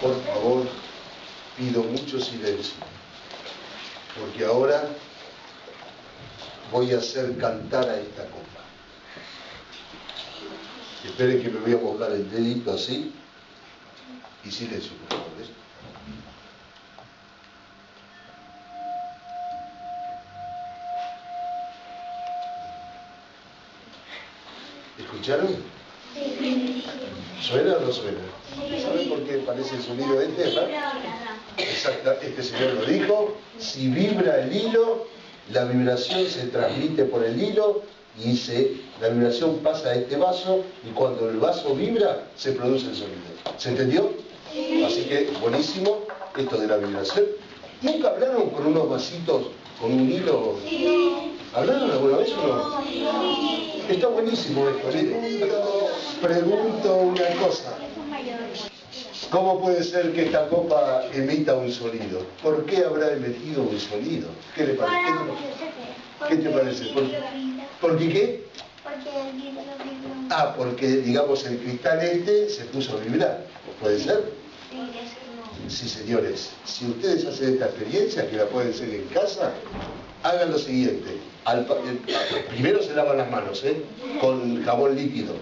Por favor, pido mucho silencio, porque ahora voy a hacer cantar a esta copa. Esperen que me voy a mojar el dedito así, y silencio, por favor. ¿Escucharon? ¿Suena o no suena? ¿Saben por qué parece el sonido este? Exacto, este señor lo dijo. Si vibra el hilo, la vibración se transmite por el hilo y la vibración pasa a este vaso, y cuando el vaso vibra se produce el sonido. ¿Se entendió? Así que buenísimo esto de la vibración. ¿Nunca hablaron con unos vasitos con un hilo? ¿Hablaron alguna vez o no? Está buenísimo esto, ¿sí? Pregunto una cosa. ¿Cómo puede ser que esta copa emita un sonido? ¿Por qué habrá emitido un sonido? ¿Qué le parece? ¿Qué te parece? ¿Por qué qué? Porque el vidrio vibró. Ah, porque, digamos, el cristal este se puso a vibrar. ¿Puede ser? Sí, señores. Si ustedes hacen esta experiencia, que la pueden hacer en casa, hagan lo siguiente. Primero se lavan las manos, con jabón líquido.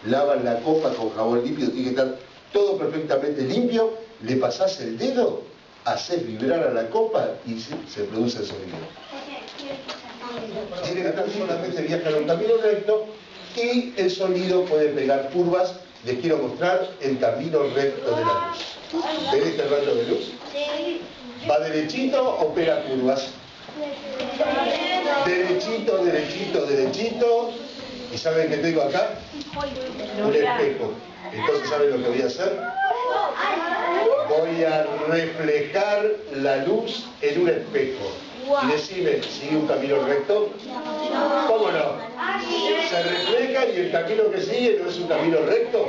Lavan la copa con jabón líquido, tiene que estar todo perfectamente limpio. Le pasás el dedo, haces vibrar a la copa y se produce el sonido. Tiene que estar solamente viaja en un camino recto y el sonido puede pegar curvas. Les quiero mostrar el camino recto de la luz. ¿Ven este rayo de luz? ¿Va derechito o pega curvas? Derechito, derechito, derechito. ¿Y saben qué tengo acá? Un espejo. Entonces, ¿saben lo que voy a hacer? Voy a reflejar la luz en un espejo. Y decime, ¿sigue un camino recto? ¿Cómo no? Se refleja y el camino que sigue no es un camino recto.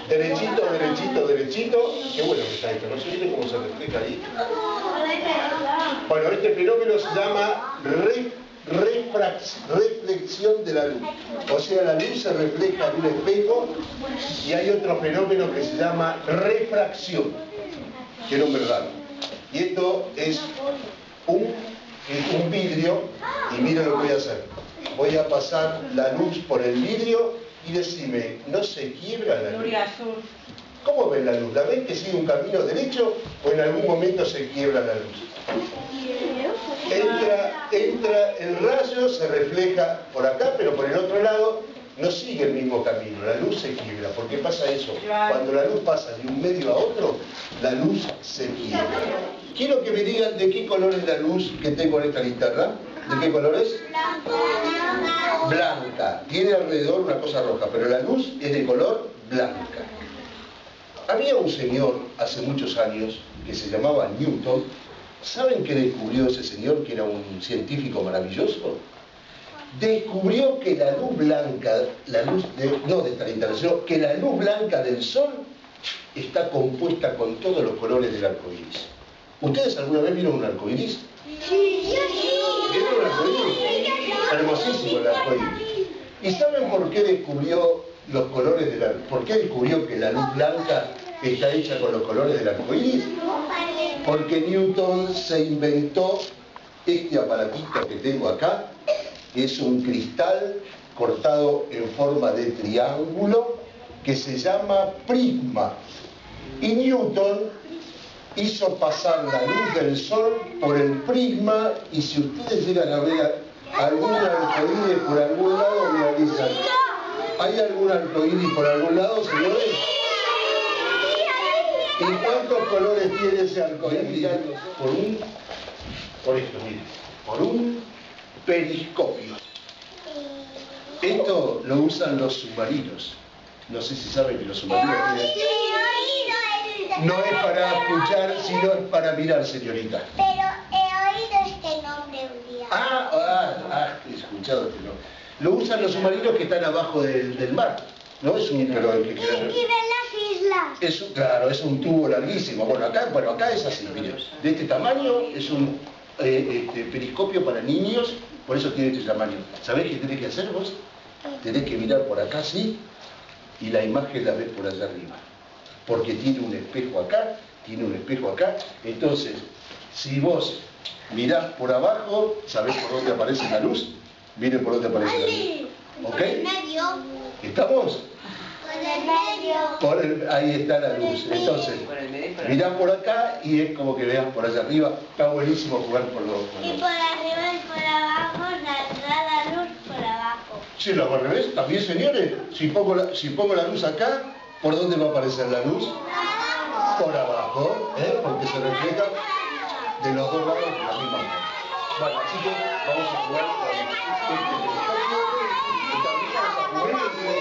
Derechito, derechito, derechito. Qué bueno que está esto, ¿no se ve cómo se refleja ahí? Bueno, este fenómeno se llama reflexión de la luz. O sea, la luz se refleja en un espejo, y hay otro fenómeno que se llama refracción. Qué nombre raro. Y esto es un vidrio, y miren lo que voy a hacer. Voy a pasar la luz por el vidrio y decime, ¿no se quiebra la luz? ¿Cómo ven la luz? ¿La ven que sigue un camino derecho o en algún momento se quiebra la luz? Entra el rayo, se refleja por acá, pero por el otro lado no sigue el mismo camino, la luz se quiebra. ¿Por qué pasa eso? Cuando la luz pasa de un medio a otro, la luz se quiebra. Quiero que me digan de qué color es la luz que tengo en esta linterna. ¿De qué color es? Blanca. Tiene alrededor una cosa roja, pero la luz es de color blanca. Había un señor hace muchos años que se llamaba Newton. ¿Saben qué descubrió ese señor, que era un científico maravilloso? Descubrió que la luz blanca, que la luz blanca del sol está compuesta con todos los colores del arco iris. ¿Ustedes alguna vez vieron un arco iris? Sí. ¿Vieron un arco iris? Hermosísimo el arco iris. ¿Y saben por qué descubrió los colores del arco iris? ¿Por qué descubrió que la luz blanca está hecha con los colores del arco iris? Porque Newton se inventó este aparatito que tengo acá, que es un cristal cortado en forma de triángulo, que se llama prisma. Y Newton hizo pasar la luz del sol por el prisma, y si ustedes llegan a ver algún arcoíris por algún lado, me avisan. ¿Hay algún arcoíris por algún lado, señores? ¿Y cuántos colores tiene ese arcoíris? Por un periscopio. Esto lo usan los submarinos. No sé si saben que los submarinos tienen... No es para escuchar, sino es para mirar, señorita. Pero he oído este nombre un día. He escuchado este nombre. Lo usan los submarinos que están abajo del mar. No es un... Pero Y ven las islas. Claro, es un tubo larguísimo. Bueno, acá es así, miren. De este tamaño, es un periscopio para niños, por eso tiene este tamaño. ¿Sabés qué tenés que hacer vos? tenés que mirar por acá, ¿sí? Y la imagen la ves por allá arriba. Porque tiene un espejo acá, tiene un espejo acá. Entonces, si vos mirás por abajo, ¿sabés por dónde aparece la luz? Miren por dónde aparece la luz. ¿Ok? Por el medio. ¿Estamos? Por el medio. Ahí está la luz. Entonces, mirás por acá y es como que veas por allá arriba. Está buenísimo jugar por los... Y por arriba y por abajo, la luz por abajo. Si lo hago al revés, también señores. Si pongo la luz acá, ¿por dónde va a aparecer la luz? Por abajo, porque se refleja de los dos lados de la misma manera. Bueno, así que vamos a jugar con este telescopio y también vamos a jugar con el